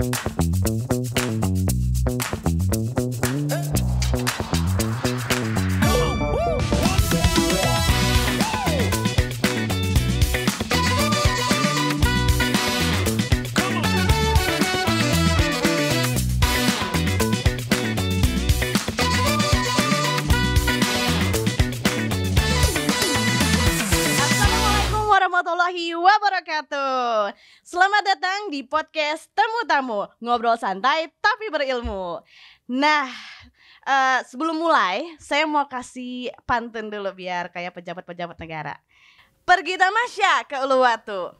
Warahmatullahi wabarakatuh. Selamat datang di podcast Temu Tamu, ngobrol santai tapi berilmu. Nah, sebelum mulai, saya mau kasih pantun dulu biar kayak pejabat-pejabat negara. Pergi tamasya ke Uluwatu.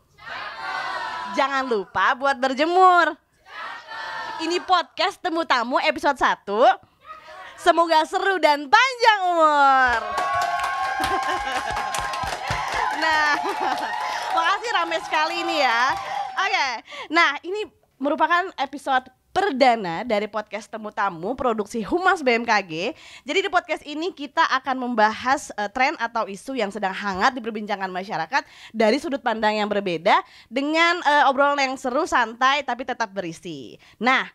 Jangan lupa buat berjemur. Ini podcast Temu Tamu episode 1. Semoga seru dan panjang umur. Nah, makasih rame sekali ini ya. Oke, nah ini merupakan episode perdana dari podcast Temu Tamu produksi Humas BMKG. Jadi di podcast ini kita akan membahas tren atau isu yang sedang hangat diperbincangkan masyarakat dari sudut pandang yang berbeda dengan obrolan yang seru, santai tapi tetap berisi. Nah,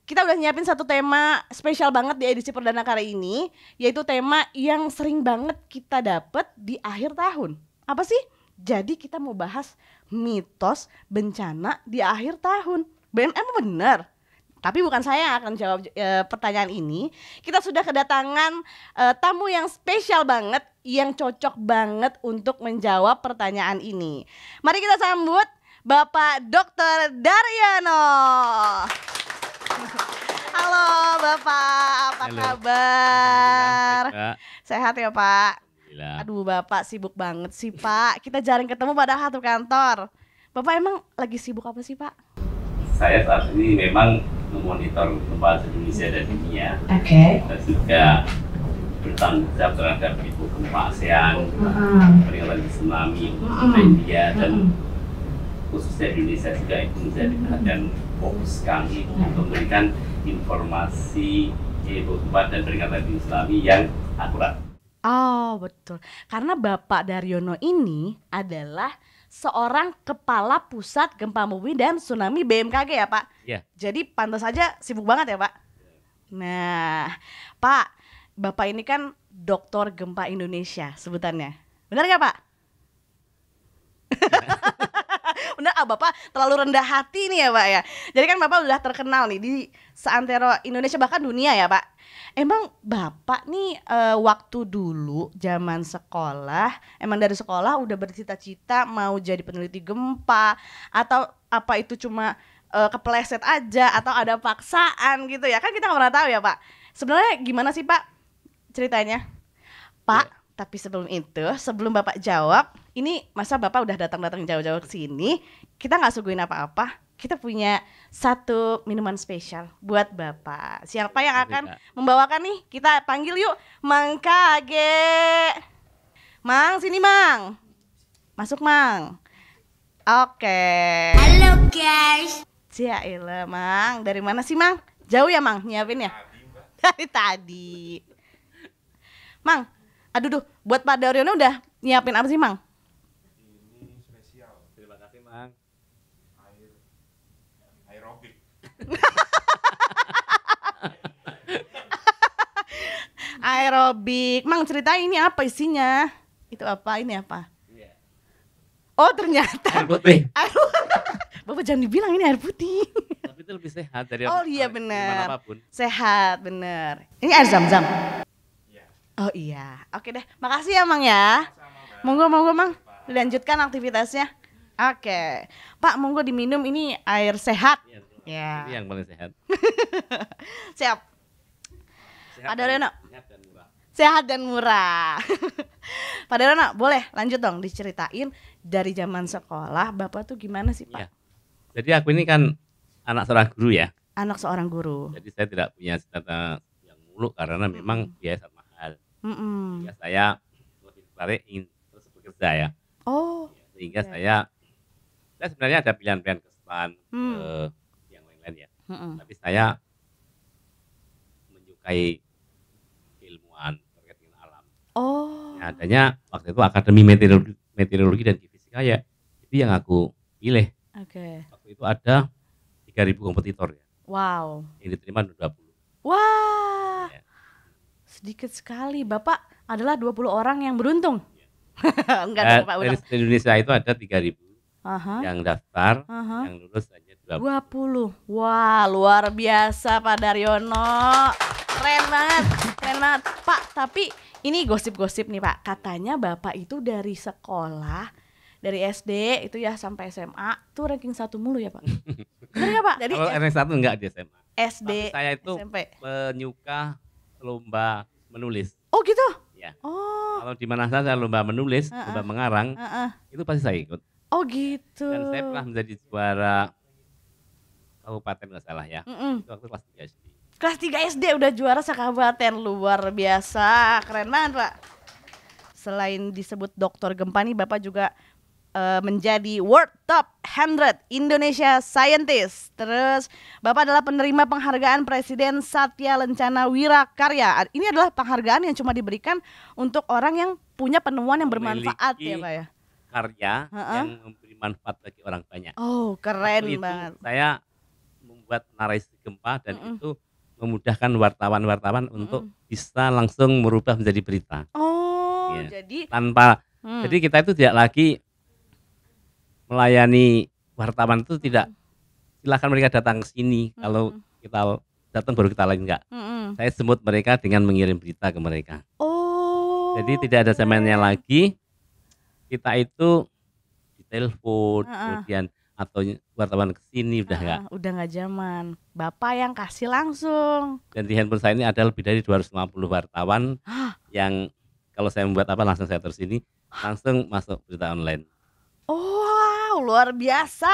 kita udah nyiapin satu tema spesial banget di edisi perdana kali ini, yaitu tema yang sering banget kita dapet di akhir tahun. Apa sih? Jadi kita mau bahas mitos bencana di akhir tahun. Emang bener? Tapi bukan saya yang akan jawab pertanyaan ini. Kita sudah kedatangan tamu yang spesial banget, yang cocok banget untuk menjawab pertanyaan ini. Mari kita sambut Bapak Dr. Daryono. Halo Bapak, apa kabar? Sehat ya Pak? Aduh Bapak sibuk banget sih Pak. Kita jarang ketemu padahal satu kantor. Bapak emang lagi sibuk apa sih Pak? Saya saat ini memang memonitor gempa Indonesia dan dunia. Oke. Dan juga bertanggung jawab terhadap ibu gempa ASEAN, peringatan tsunami untuk India dan khususnya Indonesia juga itu menjadi perhatian fokus kami untuk memberikan informasi ibu gempa dan peringatan tsunami yang akurat. Oh betul, karena Bapak Daryono ini adalah seorang kepala pusat gempa bumi dan tsunami BMKG ya Pak? Iya. Jadi pantas saja sibuk banget ya Pak? Nah Pak, Bapak ini kan Doktor Gempa Indonesia sebutannya, benar gak Pak? Bener, Bapak terlalu rendah hati nih ya Pak ya. Jadi kan Bapak udah terkenal nih di seantero Indonesia bahkan dunia ya Pak. Emang Bapak nih waktu dulu zaman sekolah, emang dari sekolah udah bercita-cita mau jadi peneliti gempa atau apa itu cuma kepleset aja atau ada paksaan gitu ya? Kan kita nggak pernah tahu ya Pak. Sebenarnya gimana sih Pak ceritanya? Pak, ya. Tapi sebelum itu, sebelum Bapak jawab, ini masa Bapak udah datang-datang jauh-jauh ke sini, kita nggak suguhin apa-apa. Kita punya satu minuman spesial buat Bapak. Siapa yang akan membawakan nih? Kita panggil yuk, Mang Kage. Mang, sini Mang. Masuk Mang. Oke. Halo guys. Ciailah Mang, dari mana sih Mang? Jauh ya Mang nyiapin ya? Dari tadi. Mang, aduh buat Pak Daryono udah nyiapin apa sih Mang? Ini spesial. Terima kasih Mang. Aerobik. Aerobik. Mang ceritain ini apa isinya? Itu apa? Ini apa? Yeah. Oh ternyata air putih. Bapak jangan dibilang ini air putih. Tapi itu lebih sehat dari oh iya benar. apapun. Sehat benar. Ini air zam-zam. Yeah. Oh iya. Oke deh. Makasih ya Mang ya. Monggo Mang. Dilanjutkan aktivitasnya. Oke. Pak monggo diminum, ini air sehat. Ya. Ini yang paling sehat. Siap. Sehat Pak Daryono. Sehat dan murah. Sehat dan murah. Pak Daryono, boleh lanjut dong diceritain dari zaman sekolah Bapak tuh gimana sih Pak? Ya. Jadi aku ini kan anak seorang guru ya. Anak seorang guru. Jadi saya tidak punya cita-cita yang muluk karena memang biaya sangat mahal. Sehingga saya lebih tertarik ingin terus bekerja ya. Oh. Sehingga saya sebenarnya ada pilihan-pilihan kesempatan yang lain-lain ya. Tapi saya menyukai keilmuan terkait dengan alam. Oh. Ya, adanya waktu itu Akademi Meteorologi dan Geofisika ya. Itu yang aku pilih. Oke. Waktu itu ada 3 3.000 kompetitor ya. Wow. Yang diterima 20. Wah. Ya. Sedikit sekali. Bapak adalah 20 orang yang beruntung. Enggak dong, Pak. Dari Indonesia itu ada 3.000 Aha. yang daftar, Aha. yang lulus hanya 20. 20. Wah, luar biasa Pak Daryono. Keren banget. Keren banget. Pak, tapi ini gosip-gosip nih Pak. Katanya Bapak itu dari sekolah, dari SD itu ya sampai SMA tuh ranking 1 mulu ya Pak. Benar ya Pak? Jadi Kalau ranking 1 enggak di SMA. SD, Tapi saya itu SMP. penyuka lomba menulis. Oh gitu? Ya. Oh. Kalau di mana saja lomba menulis, lomba mengarang, itu pasti saya ikut. Oh gitu. Dan saya pernah menjadi juara kabupaten nggak salah ya. Itu waktu kelas 3 SD. Kelas 3 SD udah juara sekabupaten, luar biasa, keren banget Pak. Selain disebut Doktor Gempa nih, Bapak juga menjadi World Top 100 Indonesia Scientist. Terus Bapak adalah penerima penghargaan Presiden Satya Lencana Wirakarya. Ini adalah penghargaan yang cuma diberikan untuk orang yang punya penemuan yang bermanfaat ya Pak ya. Karya yang memberi manfaat bagi orang banyak. Oh keren Waktu itu banget. saya membuat narasi gempa dan itu memudahkan wartawan-wartawan untuk bisa langsung merubah menjadi berita. Oh Ya. jadi Tanpa jadi kita itu tidak lagi melayani wartawan itu tidak silakan mereka datang ke sini, kalau kita datang baru kita lain enggak. Saya sebut mereka dengan mengirim berita ke mereka. Oh. Jadi tidak ada zamannya lagi kita itu ditelepon kemudian atau wartawan ke sini udah enggak. Udah nggak zaman. Bapak yang kasih langsung. Dan di handphone saya ini ada lebih dari 250 wartawan yang kalau saya membuat apa langsung saya tersini langsung masuk berita online. Oh, wow, luar biasa.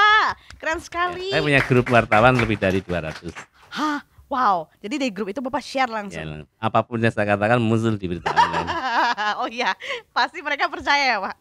Keren sekali. Saya punya grup wartawan lebih dari 200. Hah, wow. Jadi di grup itu Bapak share langsung. Ya, apapun yang saya katakan muncul di berita online. Oh iya, pasti mereka percaya ya Pak.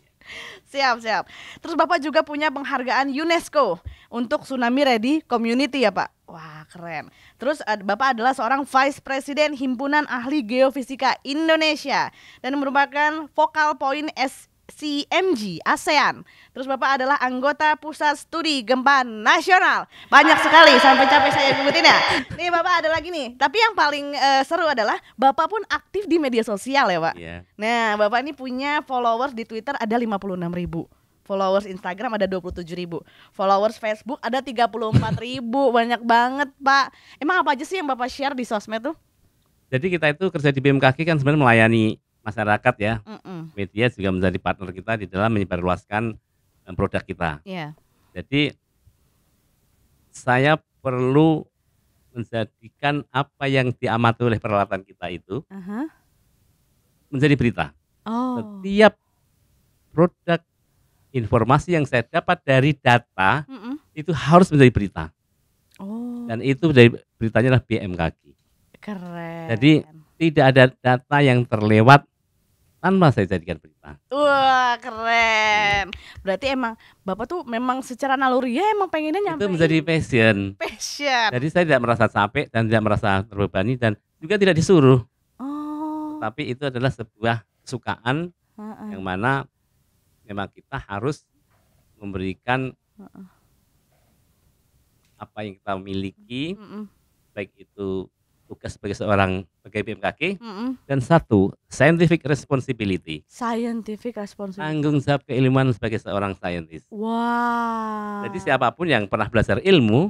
Siap, siap. Terus Bapak juga punya penghargaan UNESCO untuk Tsunami Ready Community ya Pak. Wah keren. Terus Bapak adalah seorang Vice President Himpunan Ahli Geofisika Indonesia dan merupakan Focal Point SCMG ASEAN. Terus Bapak adalah anggota Pusat Studi Gempa Nasional. Banyak sekali sampai capek saya sebutin ya. Nih Bapak ada lagi nih. Tapi yang paling seru adalah Bapak pun aktif di media sosial ya Pak. Iya. Nah Bapak ini punya followers di Twitter ada 56.000. Followers Instagram ada 27.000. Followers Facebook ada 34.000. Banyak banget Pak. Emang apa aja sih yang Bapak share di sosmed tuh? Jadi kita itu kerja di BMKG kan sebenarnya melayani masyarakat ya. Media juga menjadi partner kita di dalam menyebarluaskan produk kita. Iya. Jadi saya perlu menjadikan apa yang diamati oleh peralatan kita itu menjadi berita. Oh. Setiap produk informasi yang saya dapat dari data itu harus menjadi berita. Oh. Dan itu dari beritanya adalah BMKG. Keren. Jadi tidak ada data yang terlewat tanpa saya jadikan berita. Wah keren. Berarti emang Bapak tuh memang secara naluri ya emang pengennya nyampein. Itu menjadi passion. Passion. Jadi saya tidak merasa capek dan tidak merasa terbebani dan juga tidak disuruh. Oh. Tapi itu adalah sebuah kesukaan yang mana memang kita harus memberikan apa yang kita miliki, baik itu tugas sebagai seorang pegawai BMKG dan satu scientific responsibility. Scientific responsibility. Tanggung jawab keilmuan sebagai seorang saintis. Wow. Jadi siapapun yang pernah belajar ilmu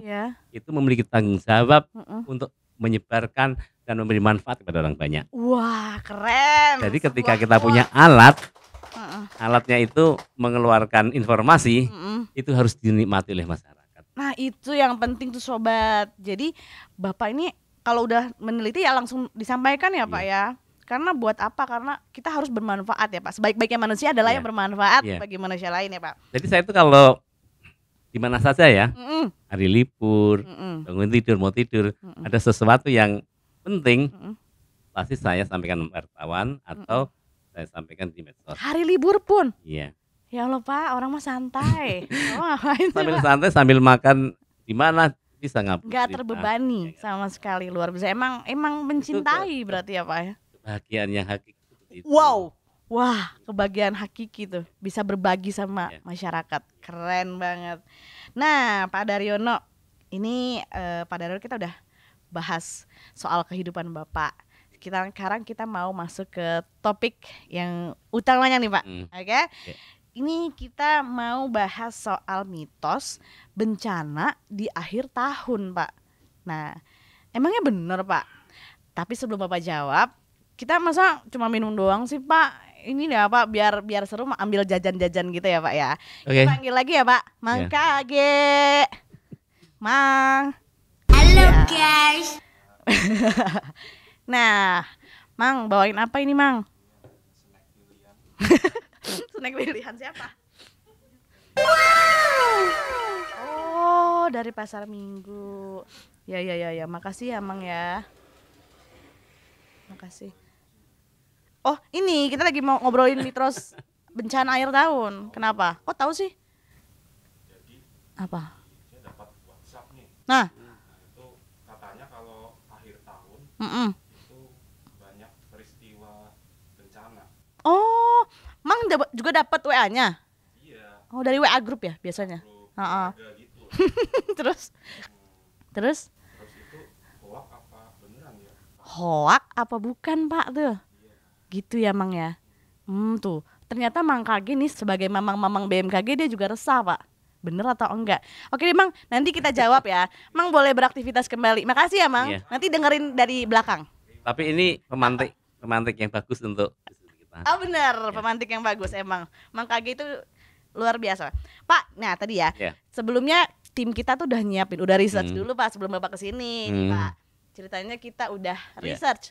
itu memiliki tanggung jawab untuk menyebarkan dan memberi manfaat kepada orang banyak. Wah keren. Jadi ketika kita punya alat, alatnya itu mengeluarkan informasi, itu harus dinikmati oleh masyarakat. Nah itu yang penting tuh sobat. Jadi Bapak ini kalau udah meneliti ya langsung disampaikan ya Pak ya. Karena buat apa? Karena kita harus bermanfaat ya Pak. Sebaik-baiknya manusia adalah yang bermanfaat bagi manusia lain ya Pak. Jadi saya itu kalau di mana saja ya, hari libur, bangun tidur, mau tidur, ada sesuatu yang penting, pasti saya sampaikan wartawan atau saya sampaikan di medsos. Hari libur pun? Iya. Ya Allah Pak, orang mah santai. Ngapain sih, sambil Pak? santai, sambil makan di mana bisa ngupload. Nggak terbebani sama sekali, luar biasa. Emang mencintai berarti ya Pak ya? Kebahagiaan yang hakiki. Wow. Wah, kebahagiaan hakiki tuh bisa berbagi sama masyarakat. Keren banget. Nah, Pak Daryono, ini Pak Darul kita udah bahas soal kehidupan Bapak. Sekarang kita mau masuk ke topik yang utamanya nih Pak. Oke? Ini kita mau bahas soal mitos bencana di akhir tahun Pak. Nah, emangnya bener Pak? Tapi sebelum Bapak jawab, kita masa cuma minum doang sih Pak? Ini ya Pak, biar seru ambil jajan-jajan gitu ya Pak ya. Oke. Panggil lagi ya Pak, Mang Kage. Mang. Halo guys. Nah, Mang bawain apa ini Mang? Snack pilihan siapa? Oh, dari pasar Minggu. Ya, makasih ya Mang ya. Makasih. Oh, ini kita lagi mau ngobrolin mitos bencana akhir tahun. Kenapa? Kok tahu sih? Apa? Saya dapat WhatsApp nih. Nah, Itu katanya kalau akhir tahun itu banyak peristiwa bencana. Oh, Mang juga dapat WA-nya? Iya. Oh, dari WA grup ya biasanya? Ada gitu. Terus? Terus itu hoak apa beneran ya? Hoak apa bukan Pak tuh? Gitu ya Mang ya. Tuh, ternyata Mang Kage nih sebagai mamang-mamang BMKG dia juga resah Pak. Bener atau enggak? Oke deh Mang, nanti kita jawab ya. Mang boleh beraktivitas kembali. Makasih ya Mang. Iya. Nanti dengerin dari belakang. Tapi ini pemantik yang bagus untuk kita. Oh bener, pemantik yang bagus emang. Mang Kage itu luar biasa. Pak, nah tadi ya. Iya. Sebelumnya tim kita tuh udah nyiapin, udah research dulu Pak sebelum Bapak kesini nih Pak. Ceritanya kita udah research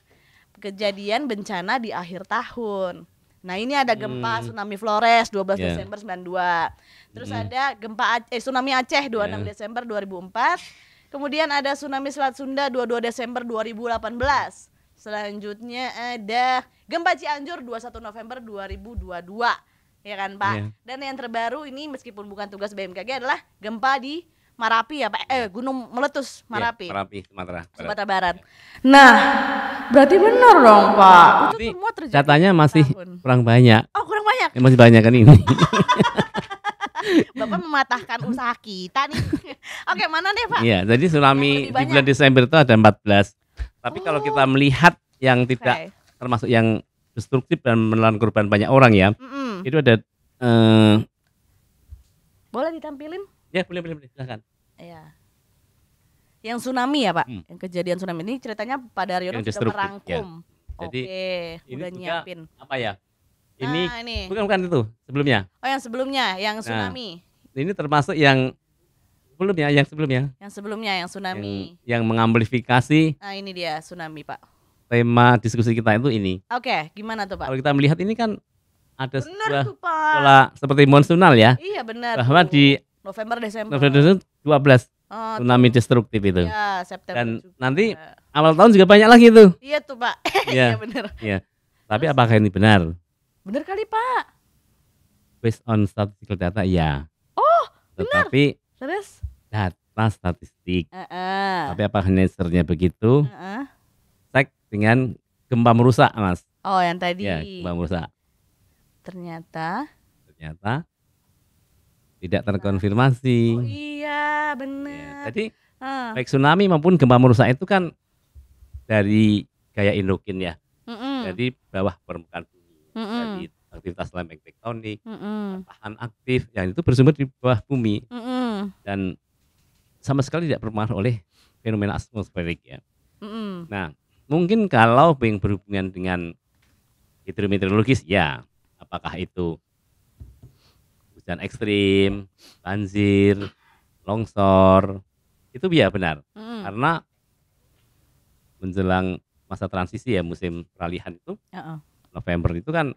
kejadian bencana di akhir tahun. Nah ini ada gempa tsunami Flores 12 Desember 92. Terus ada gempa tsunami Aceh 26 Desember 2004. Kemudian ada tsunami Selat Sunda 22 Desember 2018. Selanjutnya ada gempa Cianjur 21 November 2022. Ya kan Pak? Iya. Dan yang terbaru ini meskipun bukan tugas BMKG adalah gempa di Marapi ya Pak, gunung meletus Marapi. Iya, Marapi, Sumatera Barat. Nah, berarti benar dong Pak. Itu Tapi semua terjadi. datanya masih tahun. kurang banyak. Oh kurang banyak. Masih banyak kan ini. Bapak mematahkan usaha kita nih. Oke mana deh Pak? Iya, jadi tsunami Yang lebih di banyak. bulan Desember itu ada 14. Tapi kalau kita melihat yang tidak termasuk yang destruktif dan menelan korban banyak orang ya, itu ada Boleh ditampilin? ya boleh silakan. Iya. Yang tsunami ya Pak? Yang kejadian tsunami ini ceritanya Pak Daryono Yang sudah destruktif, merangkum. Jadi, Oke, ini udah juga nyiapin. Apa ya? Ini Nah, ini. bukan itu sebelumnya. Oh yang sebelumnya, yang tsunami. Ini termasuk yang sebelumnya, Yang sebelumnya, yang tsunami. yang mengamplifikasi Nah ini dia tsunami Pak. tema diskusi kita itu ini. Oke, gimana tuh Pak? Kalau kita melihat ini kan ada Bener sebuah tuh Pak. pola seperti monsunal ya, Iya benar. bahwa tuh. di November Desember. November 12 Oh, tsunami destruktif itu. ya, September Dan juga. nanti awal tahun juga banyak lagi tuh. Iya tuh Pak. Iya. Iya benar. Iya. Tapi apakah ini benar? Bener kali Pak. Based on statistical data ya. Oh, benar. Tetapi Terus? data statistik. Heeh. Tapi apakah nature-nya begitu? Heeh. Cek dengan gempa merusak, Mas. Oh, yang tadi. Ya, gempa merusak. Ternyata. Tidak terkonfirmasi. Oh iya, Ya, benar. jadi Ah. baik tsunami maupun gempa merusak itu kan dari gaya endogen ya. Mm-mm. Jadi bawah permukaan bumi. Mm-mm. Jadi aktivitas lempeng tektonik, Mm-mm. tahan aktif yang itu bersumber di bawah bumi Mm-mm. dan sama sekali tidak berpengaruh oleh fenomena atmosferik ya. Mm-mm. Nah, mungkin kalau yang berhubungan dengan hidrometeorologis ya, apakah itu hujan ekstrim, banjir, longsor, itu ya benar. Mm-mm. Karena menjelang masa transisi ya musim peralihan itu Heeh. November itu kan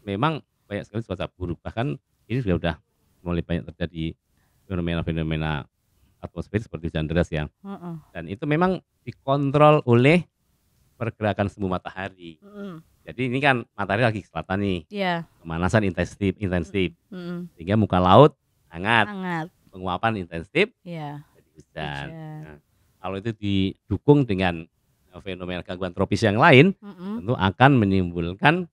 memang banyak sekali cuaca buruk, bahkan ini sudah mulai banyak terjadi fenomena-fenomena atmosfer seperti hujan deras ya, Heeh. dan itu memang dikontrol oleh pergerakan semu matahari. Mm-mm. Jadi ini kan matahari lagi ke selatan nih, Iya. pemanasan intensif Mm-mm. sehingga muka laut hangat, Hangat. penguapan intensif Iya. jadi hujan. Hujan. Nah, kalau itu didukung dengan fenomena gangguan tropis yang lain, Mm-mm. tentu akan menimbulkan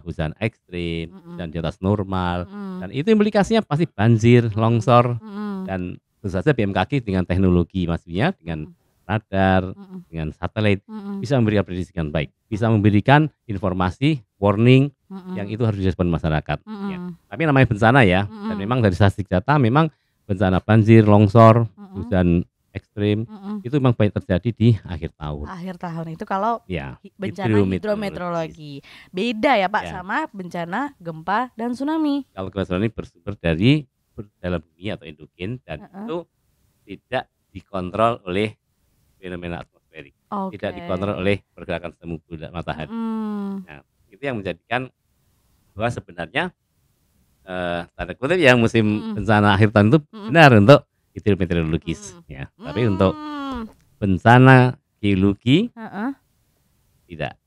hujan ekstrim, Mm-mm. hujan di atas normal, Mm-mm. dan itu implikasinya pasti banjir, longsor, Mm-mm. dan tentu saja BMKG dengan teknologi maksudnya dengan radar, dengan satelit bisa memberikan prediksi dengan baik, bisa memberikan informasi warning yang itu harus direspon masyarakat. Ya. Tapi namanya bencana ya, dan memang dari statistik data memang bencana banjir, longsor, hujan ekstrim itu memang banyak terjadi di akhir tahun. Akhir tahun itu kalau Ya, bencana hidrometeorologi. Beda ya Pak Ya. sama bencana gempa dan tsunami. Kalau gempa tsunami bersumber dari dalam bumi atau endogen dan itu tidak dikontrol oleh fenomena atmosferik, tidak dikontrol oleh pergerakan semu bulan matahari. Nah, itu yang menjadikan bahwa sebenarnya tanda kutip yang musim bencana akhir tahun itu benar untuk hidrometeorologis ya. Tapi untuk bencana geologi tidak.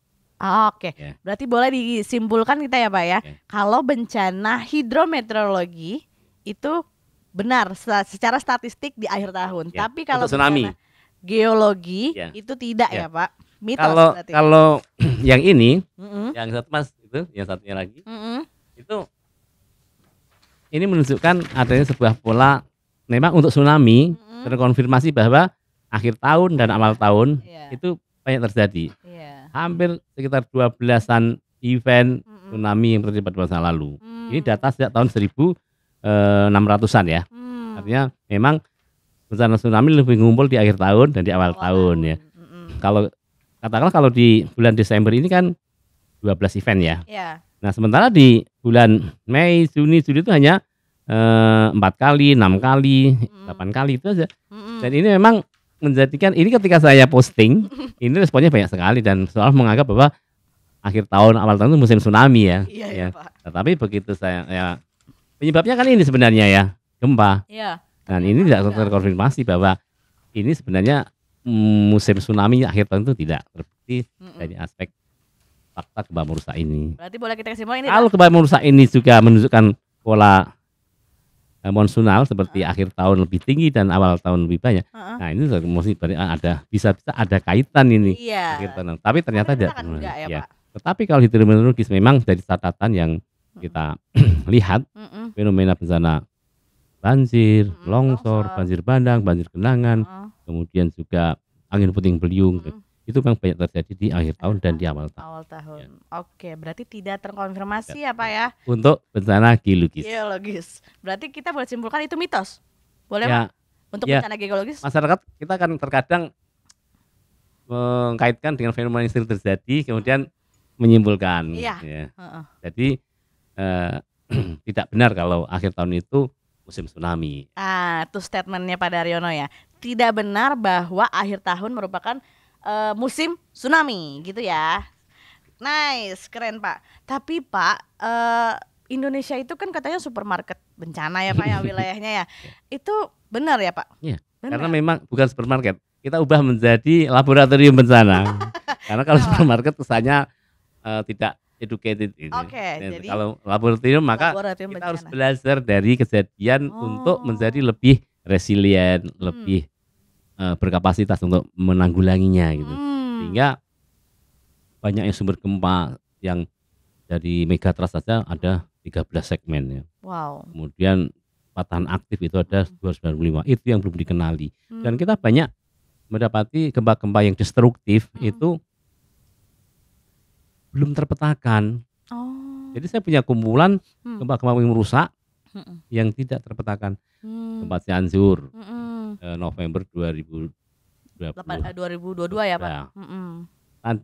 Oke, Ya. berarti boleh disimpulkan kita ya Pak ya, kalau bencana hidrometeorologi itu benar secara statistik di akhir tahun. Ya. Tapi kalau Untuk tsunami, bencana geologi Ya. itu tidak Ya. ya Pak, mitos kalau berarti. kalau yang ini, Mm-mm. yang satu Mas itu, yang satunya lagi Mm-mm. itu ini menunjukkan adanya sebuah pola memang untuk tsunami terkonfirmasi bahwa akhir tahun dan awal tahun Iya. itu banyak terjadi. Iya. Hampir sekitar 12-an event tsunami yang terjadi pada masa lalu. Ini data sejak tahun 1600-an ya. Artinya memang bencana tsunami lebih ngumpul di akhir tahun dan di awal tahun ya. Kalau katakanlah kalau di bulan Desember ini kan 12 event ya. Iya. Nah, sementara di bulan Mei, Juni, Juli itu hanya 4 kali, 6 kali, 8 kali itu aja. Dan ini memang menjadikan ini ketika saya posting, ini responnya banyak sekali dan soal menganggap bahwa akhir tahun, awal tahun itu musim tsunami ya. Iya, Ya. Pak. Tetapi begitu saya penyebabnya kan ini sebenarnya ya, gempa. Iya. Dan ini tidak terkonfirmasi bahwa ini sebenarnya musim tsunami akhir tahun itu tidak terbukti dari aspek fakta gempa merusak ini. Berarti boleh kita kesimpulan ini Kalau gempa merusak ini juga menunjukkan pola monsunal seperti akhir tahun lebih tinggi dan awal tahun lebih banyak. Nah, ini mesti bisa ada kaitan ini Iya. akhir tahun. Tapi ternyata tidak. kan enggak ya, Pak. Tetapi kalau hidrometeorologis memang dari catatan yang kita lihat fenomena bencana banjir, longsor, banjir bandang, banjir genangan, kemudian juga angin puting beliung. Itu memang banyak terjadi di akhir tahun dan di awal tahun. Awal tahun. Oke, berarti tidak terkonfirmasi ya Pak ya. Untuk bencana geologis. Geologis. Berarti kita boleh simpulkan itu mitos. Boleh Ya, Pak? Untuk ya. bencana geologis? Masyarakat kita kan terkadang mengkaitkan dengan fenomena yang sering terjadi, kemudian menyimpulkan. Iya. Ya. Heeh. Jadi tidak benar kalau akhir tahun itu musim tsunami. Itu statementnya Pak Daryono ya. Tidak benar bahwa akhir tahun merupakan musim tsunami gitu ya. Nice, keren Pak. Tapi Pak, Indonesia itu kan katanya supermarket bencana ya Pak ya wilayahnya ya. Itu benar ya Pak? Iya. Benar. Karena memang bukan supermarket. Kita ubah menjadi laboratorium bencana. Karena kalau supermarket kesannya tidak educated ini. Oke, Dan jadi kalau laboratorium maka laboratorium kita harus bencana. belajar dari kejadian untuk menjadi lebih resilient, lebih berkapasitas untuk menanggulanginya gitu. Sehingga banyaknya sumber gempa yang dari megatrust saja ada 13 segmen ya. Wow. Kemudian patahan aktif itu ada 295. Itu yang belum dikenali. Dan kita banyak mendapati gempa-gempa yang destruktif itu belum terpetakan. Oh. Jadi saya punya kumpulan gempa-gempa yang merusak yang tidak terpetakan. Gempa Cianjur November 2020. 2022 ya Pak. Nah,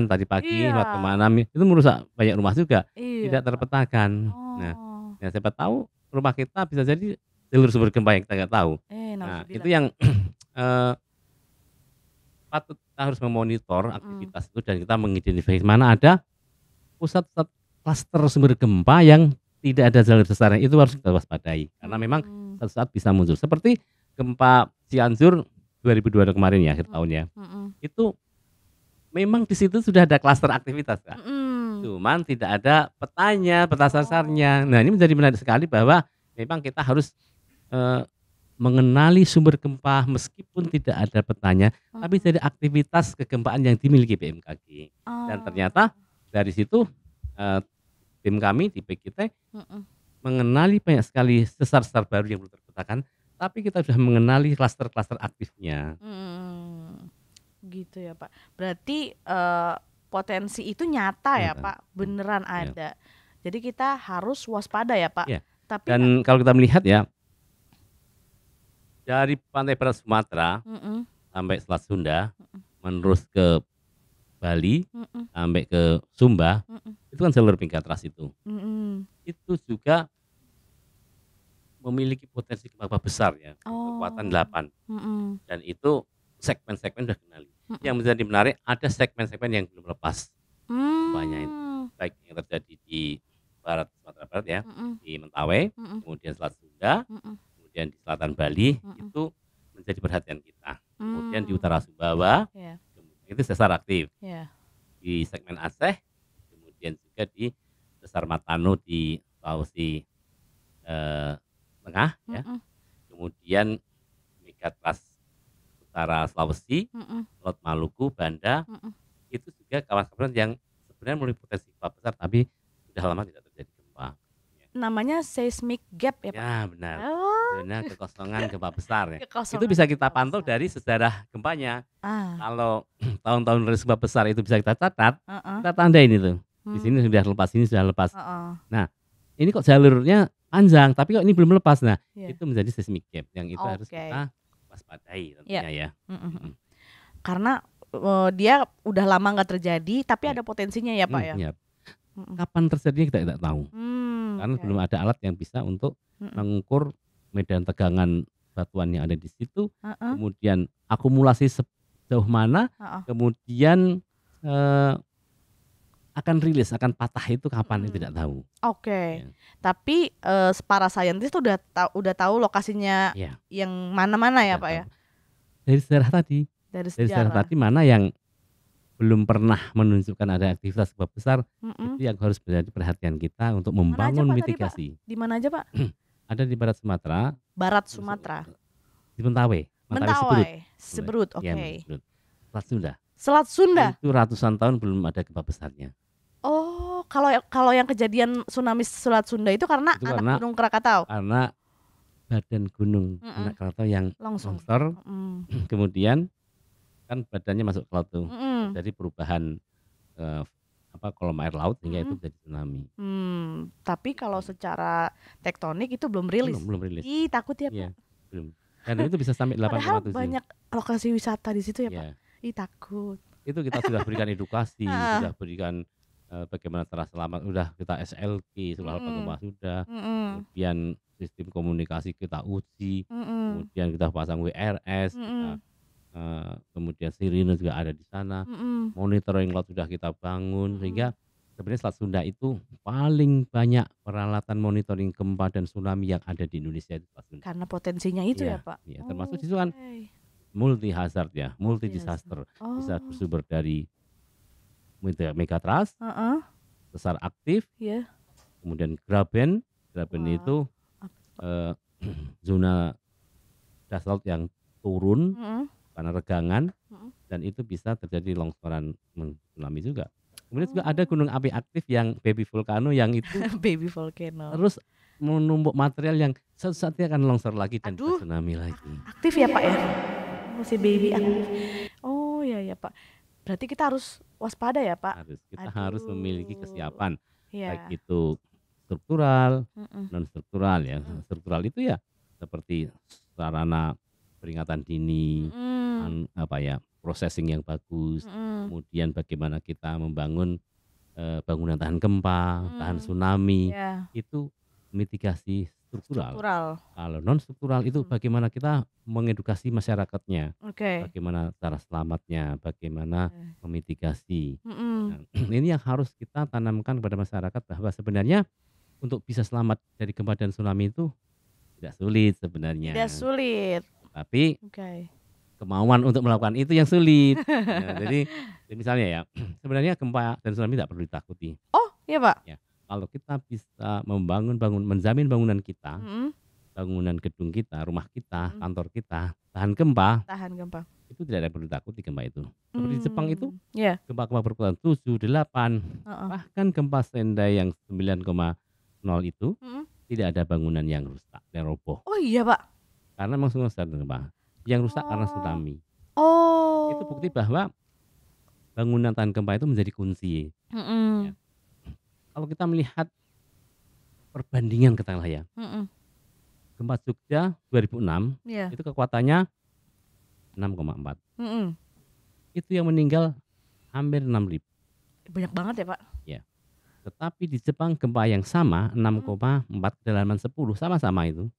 tadi pagi Iya. waktu malam itu merusak banyak rumah juga, Iya. tidak terpetakan. Nah, ya siapa tahu rumah kita bisa jadi jalur sumber gempa yang kita nggak tahu. Nah, itu yang patut kita harus memonitor aktivitas itu dan kita mengidentifikasi mana ada pusat-pusat klaster sumber gempa yang tidak ada jalur sesarnya, itu harus kita waspadai karena memang suatu saat bisa muncul seperti gempa Cianjur 2022 kemarin ya akhir tahun ya. Itu memang di situ sudah ada klaster aktivitas Kak. Cuman tidak ada petanya, peta sasarnya. Nah, ini menjadi menarik sekali bahwa memang kita harus mengenali sumber gempa meskipun tidak ada petanya, tapi dari aktivitas kegempaan yang dimiliki BMKG. Dan ternyata dari situ tim kami di PGT mengenali banyak sekali sesar-sesar baru yang belum terpetakan, tapi kita sudah mengenali klaster-klaster aktifnya. Gitu ya Pak. Berarti potensi itu nyata ya Nyata. Pak, beneran ada. Jadi kita harus waspada ya Pak. Iya. Tapi Dan kalau kita melihat ya, dari pantai barat Sumatera sampai Selat Sunda, menerus ke Bali, sampai ke Sumba, itu kan jalur Megatras itu. Itu juga memiliki potensi gempa besar ya, kekuatan 8. Dan itu segmen-segmen sudah kenali. Yang menjadi menarik, ada segmen-segmen yang belum lepas gempanya itu. Baik yang terjadi di barat Sumatera Barat ya, di Mentawai, kemudian Selat Sunda, kemudian di selatan Bali, itu menjadi perhatian kita. Kemudian di utara Sumbawa, itu sesar aktif. Di segmen Aceh, kemudian juga di sesar Matano di Sulawesi Tengah ya. Kemudian Megatras utara Sulawesi, Laut Maluku, Banda, itu juga kawasan yang sebenarnya memiliki potensi gempa besar tapi sudah lama tidak terjadi gempa. namanya seismic gap ya Pak? Ya benar. Oh, Benar, kekosongan gempa besar ya. kekosongan Itu bisa kita gempa pantau besar. dari sejarah gempanya. Ah, Kalau tahun-tahun rilis gempa besar itu bisa kita catat, heeh. kita tandain itu. Di sini sudah lepas, ini sudah lepas. Heeh. Ini kok jalurnya panjang, tapi kok ini belum lepas. Nah, Iya. itu menjadi seismic gap yang itu harus Oke. kita waspadai tentunya ya. Mm-mm. Karena dia udah lama nggak terjadi, tapi Ya. ada potensinya ya Pak ya. Iya. Mm-mm. Kapan terjadinya kita tidak tahu. Karena Oke. belum ada alat yang bisa untuk Mm-mm. mengukur medan tegangan batuan yang ada di situ, Heeh. kemudian akumulasi sejauh mana, Heeh. kemudian akan rilis, akan patah itu kapan itu tidak tahu. Oke. Ya. Tapi para saintis tuh udah tahu lokasinya Iya. yang mana-mana ya Tidak Pak ya. tahu. Dari sejarah tadi, Dari dari sejarah sejarah. tadi mana yang belum pernah menunjukkan ada aktivitas gempa besar, Mm-mm. itu yang harus menjadi perhatian kita untuk Mana aja, membangun Pak, tadi, mitigasi. Di mana aja Pak? Ada di barat Sumatera, Barat Sumatera. di Mentawai, Seberut. Mentawai. Seberut. Oke. Iya, Seberut. Selat Sunda. Selat Sunda. Itu ratusan tahun belum ada gempa besarnya. Oh, kalau yang kejadian tsunami Selat Sunda itu karena Itu anak karena- Gunung Krakatau Karena badan gunung Mm-mm. anak Krakatau yang langsung. longsor, Mm. kemudian kan badannya masuk ke laut tuh. Mm-mm. Jadi perubahan kolom air laut sehingga itu Mm-mm. jadi tsunami. Tapi kalau secara tektonik itu belum rilis. Belum rilis. Ih, takut ya Pak. Iya, belum. Dan itu bisa sampai Padahal 8,7. banyak lokasi wisata di situ ya Pak. Iya. Ih, takut. Itu kita sudah berikan edukasi, Ah. sudah berikan bagaimana cara selamat, sudah kita SLQ, sudah Mm-mm. gempa sudah, Mm-mm. kemudian sistem komunikasi kita uji, Mm-mm. kemudian kita pasang WRS, kita, kemudian sirine juga ada di sana, Mm-mm. monitoring laut sudah kita bangun, Mm-mm. sehingga sebenarnya Selat Sunda itu paling banyak peralatan monitoring gempa dan tsunami yang ada di Indonesia itu Selat Sunda. Karena potensinya itu Iya, ya Pak. iya, termasuk di situ kan Oke. multi hazard ya, multi Multi disaster, Oh. bisa bersumber dari megatrust, Heeh. sesar aktif, Iya. kemudian graben Wah. itu zona dasar laut yang turun Mm-mm. karena regangan, Mm-mm. dan itu bisa terjadi longsoran tsunami juga. Kemudian juga ada gunung api aktif yang baby volcano yang itu Baby volcano. terus menumpuk material yang suatu saatnya akan longsor lagi dan Aduh. bisa tsunami lagi. Aktif ya Pak ya? Masih baby aktif. Oh iya ya Pak. Berarti kita harus waspada ya Pak? Kita harus memiliki Aduh. kesiapan, Iya. baik itu struktural, Mm-mm. non struktural ya. Mm. Struktural itu ya seperti sarana peringatan dini, Mm-mm. processing yang bagus, Mm-mm. kemudian bagaimana kita membangun bangunan tahan gempa, tahan Mm. tsunami, Iya. itu mitigasi struktural. Struktural. Kalau non struktural itu Mm. bagaimana kita mengedukasi masyarakatnya, Oke. bagaimana cara selamatnya, bagaimana Oke. memitigasi. Mm-mm. Nah, ini yang harus kita tanamkan kepada masyarakat bahwa sebenarnya untuk bisa selamat dari gempa dan tsunami itu tidak sulit sebenarnya. Tidak sulit. Tapi Oke. kemauan untuk melakukan itu yang sulit. Nah, jadi misalnya ya, sebenarnya gempa dan tsunami tidak perlu ditakuti. Oh iya Pak. Kalau kita bisa menjamin bangunan kita, Mm-mm. bangunan gedung kita, rumah kita, Mm. kantor kita tahan gempa, Tahan gempa. itu tidak ada yang perlu ditakuti gempa itu. Seperti di Jepang itu, Iya. gempa-gempa berkekuatan 7, 8, Heeh. bahkan gempa Sendai yang 9,0 itu Mm-mm. tidak ada bangunan yang rusak, yang roboh. Oh iya Pak. karena memang semua besar gempa. Yang rusak karena tsunami. Oh. Itu bukti bahwa bangunan tahan gempa itu menjadi kunci. Mm-mm. Ya. Kalau kita melihat perbandingan katakanlah ya, Mm-mm. gempa Jogja 2006 Iya. itu kekuatannya 6,4. Mm-mm. Itu yang meninggal hampir 6.000. Banyak banget ya Pak. Tetapi di Jepang gempa yang sama 6,4 kedalaman 10 sama-sama itu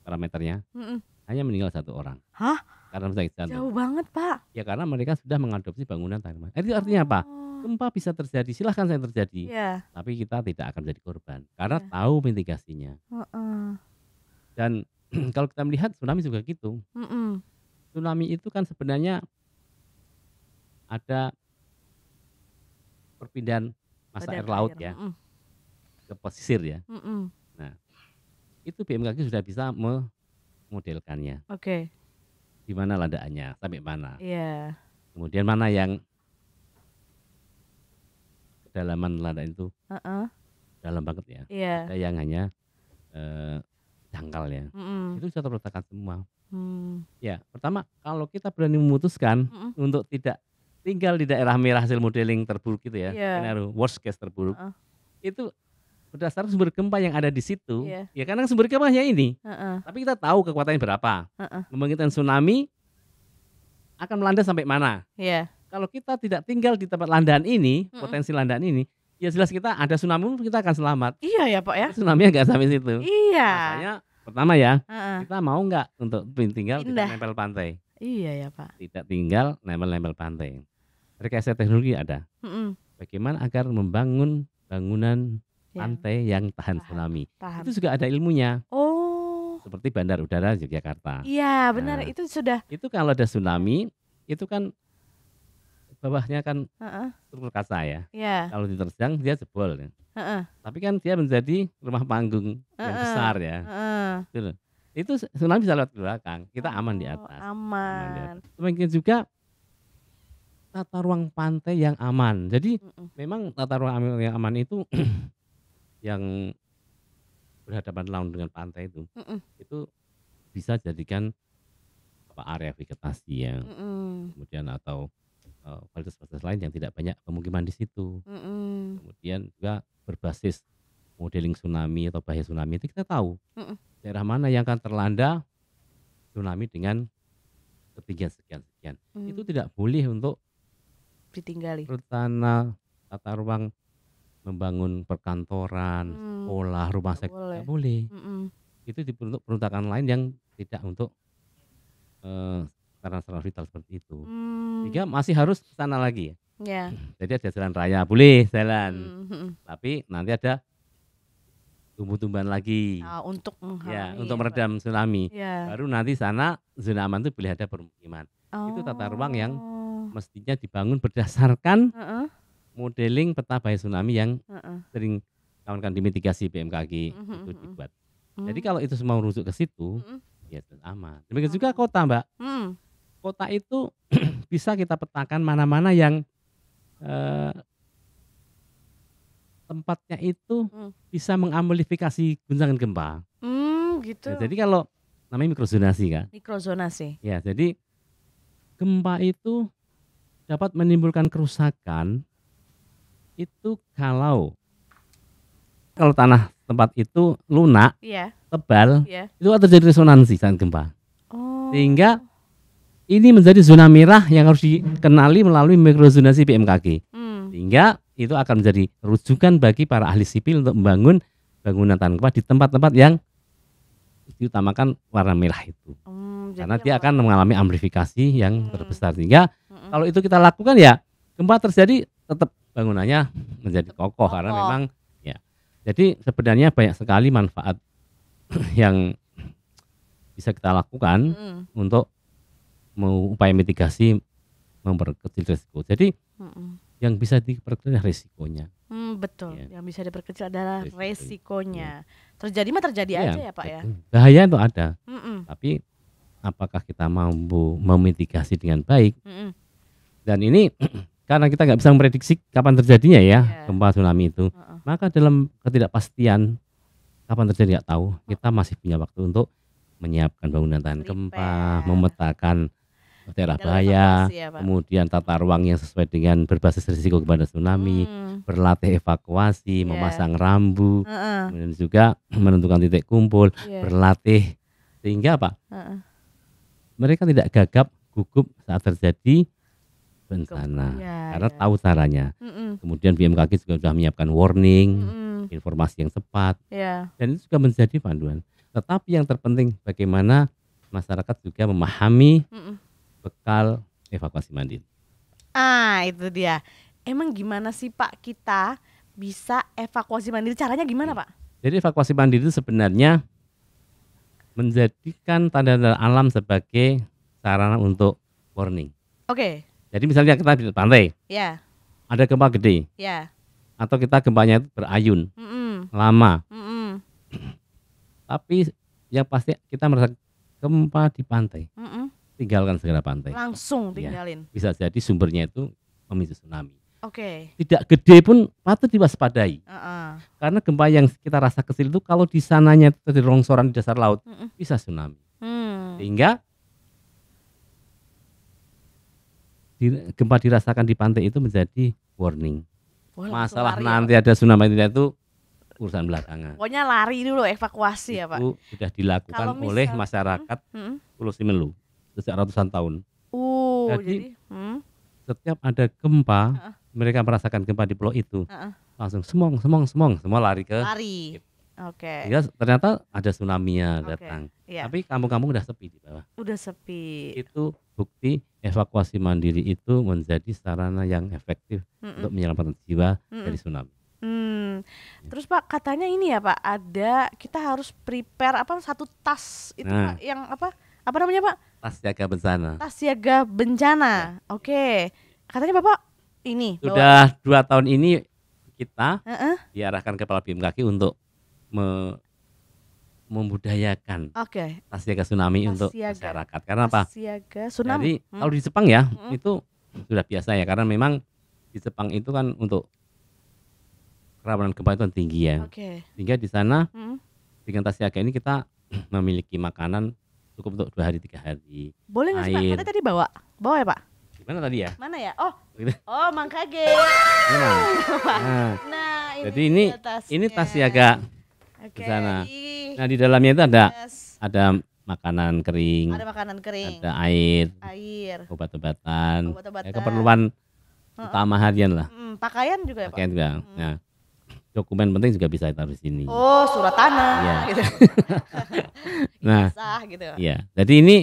parameternya, Mm-mm. hanya meninggal 1 orang. Hah? Karena sakit jantung. Jauh banget Pak. Ya karena mereka sudah mengadopsi bangunan tahan gempa. Itu artinya apa? Oh. Gempa bisa terjadi, silahkan saya terjadi. Iya. Tapi kita tidak akan menjadi korban karena Iya. tahu mitigasinya. Heeh. Dan kalau kita melihat tsunami juga gitu. Mm-mm. Tsunami itu kan sebenarnya ada perpindahan masa Badan air laut air. ya Mm-mm. ke pesisir ya. Mm-mm. Itu BMKG sudah bisa memodelkannya. Oke. Di mana landaannya, sampai mana. Iya. Kemudian mana yang kedalaman landaan itu Heeh. dalam banget ya. Iya. Ada yang hanya dangkal ya. Mm-mm. Itu bisa terletakkan semua. Hmm. Ya, pertama kalau kita berani memutuskan Mm-mm. untuk tidak tinggal di daerah merah hasil modeling terburuk itu ya, Iya. skenario worst case terburuk, Heeh. itu berdasarkan sumber gempa yang ada di situ. Iya. Ya karena sumber gempanya ini, Heeh. tapi kita tahu kekuatannya berapa. Heeh. Membangkitkan tsunami akan melanda sampai mana. Iya. Kalau kita tidak tinggal di tempat landaan ini, Mm-mm. potensi landaan ini, ya jelas kita ada tsunami pun kita akan selamat. Iya ya Pak ya. Tsunami nggak sampai situ. Iya. Makanya pertama ya, Heeh. kita mau nggak untuk tinggal Pindah. tidak nempel pantai, Iya ya Pak. tidak tinggal nempel pantai. Rekayasa teknologi ada. Mm-mm. Bagaimana agar membangun bangunan Yang pantai yang tahan tahan. tsunami. tahan. Itu juga ada ilmunya. Oh. Seperti Bandar Udara Yogyakarta. Iya benar Nah. itu sudah. Itu kalau ada tsunami, itu kan bawahnya kan Heeh. struktur kaca ya. Iya. Kalau diterjang dia jebol. Ya. Heeh. Tapi kan dia menjadi rumah panggung yang Heeh. besar ya. Heeh. Gitu loh. Itu tsunami bisa lewat ke belakang. Kita aman di Oh, atas. Aman. di atas. Demikian juga tata ruang pantai yang aman. Jadi Mm-mm. memang tata ruang yang aman itu yang berhadapan langsung dengan pantai Mm-mm. itu bisa jadikan area vegetasi yang Mm-mm. kemudian atau fasilitas lain yang tidak banyak pemukiman di situ. Mm-mm. Kemudian juga berbasis modeling tsunami atau bahaya tsunami itu kita tahu Mm-mm. daerah mana yang akan terlanda tsunami dengan ketinggian sekian. Mm. Itu tidak boleh untuk Ditinggali. rencana tata ruang membangun perkantoran, sekolah, rumah sakit boleh. tidak boleh. Mm-mm. Itu untuk peruntukan lain yang tidak untuk sarana vital seperti itu. Sehingga masih harus ke sana lagi ya. Ya. Jadi ada jalan raya boleh jalan, Mm-mm. tapi nanti ada tumbuh-tumbuhan lagi Nah, untuk ya menghalangi untuk ya, Pak. meredam tsunami. Ya. Baru nanti sana zona aman itu boleh ada permukiman. Itu tata ruang yang mestinya dibangun berdasarkan Heeh. modeling peta bahaya tsunami yang Heeh. sering kawan-kawan dimitigasi BMKG Mhm, itu mhm. dibuat. Jadi kalau itu semua merujuk ke situ, Mm-mm. ya sudah aman. Demikian juga kota, Mbak. Mm. Kota itu bisa kita petakan mana-mana yang tempatnya itu bisa mengamplifikasi guncangan gempa. Gitu. Ya, jadi kalau namanya mikrozonasi kan. Mikrozonasi. Ya, jadi gempa itu dapat menimbulkan kerusakan itu kalau tanah tempat itu lunak, Iya. tebal, Iya. itu akan terjadi resonansi saat gempa. Oh. Sehingga ini menjadi zona merah yang harus dikenali melalui mikrozonasi BMKG. Sehingga itu akan menjadi rujukan bagi para ahli sipil untuk membangun bangunan tahan gempa di tempat-tempat yang diutamakan warna merah itu. Karena dia akan mengalami amplifikasi yang terbesar. Sehingga kalau itu kita lakukan ya gempa terjadi tetap bangunannya menjadi kokoh karena memang ya. Jadi sebenarnya banyak sekali manfaat yang bisa kita lakukan untuk upaya mitigasi memperkecil risiko. Jadi yang bisa diperkecil risikonya. Betul. Ya. Yang bisa diperkecil adalah Risiko. resikonya. Terjadi mah terjadi Iya, aja ya Pak ya. betul. Bahaya itu ada. Mm-mm. Tapi apakah kita mampu memitigasi dengan baik? Mm-mm. Dan ini karena kita nggak bisa memprediksi kapan terjadinya ya Iya. gempa tsunami itu, maka dalam ketidakpastian kapan terjadi nggak tahu, kita masih punya waktu untuk menyiapkan bangunan tahan gempa, Prepare. memetakan daerah Tinggal bahaya, evakuasi ya, Pak. kemudian tata ruang yang sesuai dengan berbasis risiko kepada tsunami, berlatih evakuasi, Iya. memasang rambu, Heeh. kemudian juga menentukan titik kumpul, Iya. berlatih sehingga apa? Heeh. Mereka tidak gagap gugup saat terjadi bencana Iya, karena iya. tahu caranya. Mm-mm. Kemudian BMKG juga sudah menyiapkan warning, Mm-mm. informasi yang tepat, Iya. dan itu juga menjadi panduan. Tetapi yang terpenting bagaimana masyarakat juga memahami Mm-mm. bekal evakuasi mandiri. Itu dia. Emang gimana sih Pak kita bisa evakuasi mandiri? Caranya gimana Pak? Jadi evakuasi mandiri itu sebenarnya menjadikan tanda-tanda alam sebagai sarana untuk warning. Oke. Jadi misalnya kita di pantai, Ya. ada gempa gede, Ya. atau kita gempanya itu berayun, Mm-mm. lama, Mm-mm. tapi yang pasti kita merasa gempa di pantai, Mm-mm. tinggalkan segera pantai. Langsung Iya. tinggalin. Bisa jadi sumbernya itu memicu tsunami. Oke. Tidak gede pun patut diwaspadai. Heeh. Karena gempa yang kita rasa kecil itu kalau di sananya terjadi longsoran di dasar laut, Mm-mm. bisa tsunami. Hmm. Sehingga gempa dirasakan di pantai itu menjadi warning. Wah, langsung Masalah lari ya, nanti Pak. ada tsunami tidak itu urusan belakangan. Pokoknya lari dulu evakuasi ya Pak. Itu sudah dilakukan Kalau oleh misal- masyarakat Mm-mm. Pulau Simelu sejak ratusan tahun. Jadi. Jadi- Setiap ada gempa, Heeh. mereka merasakan gempa di pulau itu, Heeh. langsung semua lari ke. Lari. Oke. Sehingga ternyata ada tsunami-nya Oke. datang. Iya. Tapi kampung-kampung udah sepi di bawah. Udah sepi. Itu bukti evakuasi mandiri itu menjadi sarana yang efektif Mm-mm. untuk menyelamatkan jiwa Mm-mm. dari tsunami. Terus Pak katanya ini ya Pak, ada kita harus prepare satu tas itu Nah. Pak, yang apa namanya Pak? Tas siaga bencana. Tas siaga bencana. Oke. Katanya Bapak ini bawa- Sudah 2 tahun ini kita Heeh. diarahkan kepala BMKG untuk membudayakan Oke. tas siaga tsunami Tas untuk siaga. masyarakat. Karena apa? Tas siaga tsunami. Jadi kalau di Jepang ya itu sudah biasa ya karena memang di Jepang itu kan untuk kerawanan gempa itu tinggi ya. Oke. Sehingga di sana Mm. dengan tas siaga ini kita memiliki makanan cukup untuk 2 hari 3 hari. Boleh nggak sih Pak? Air. Katanya tadi bawa ya Pak? Gimana tadi ya? Mana ya? Oh, Gitu. Mang Kage. Nah, nah, Nah, jadi ini tas siaga Oke. di sana. Ih, Nah di dalamnya itu yes. ada makanan kering, Ada makanan kering, ada air, air, obat-obatan, obat-obatan. ya, keperluan utama harian lah. Pakaian juga ya Pak? Pakaian juga. Nah, dokumen penting juga bisa ditaruh di sini. Oh, surat tanah Iya. gitu. Nah, Sah gitu. iya. Jadi ini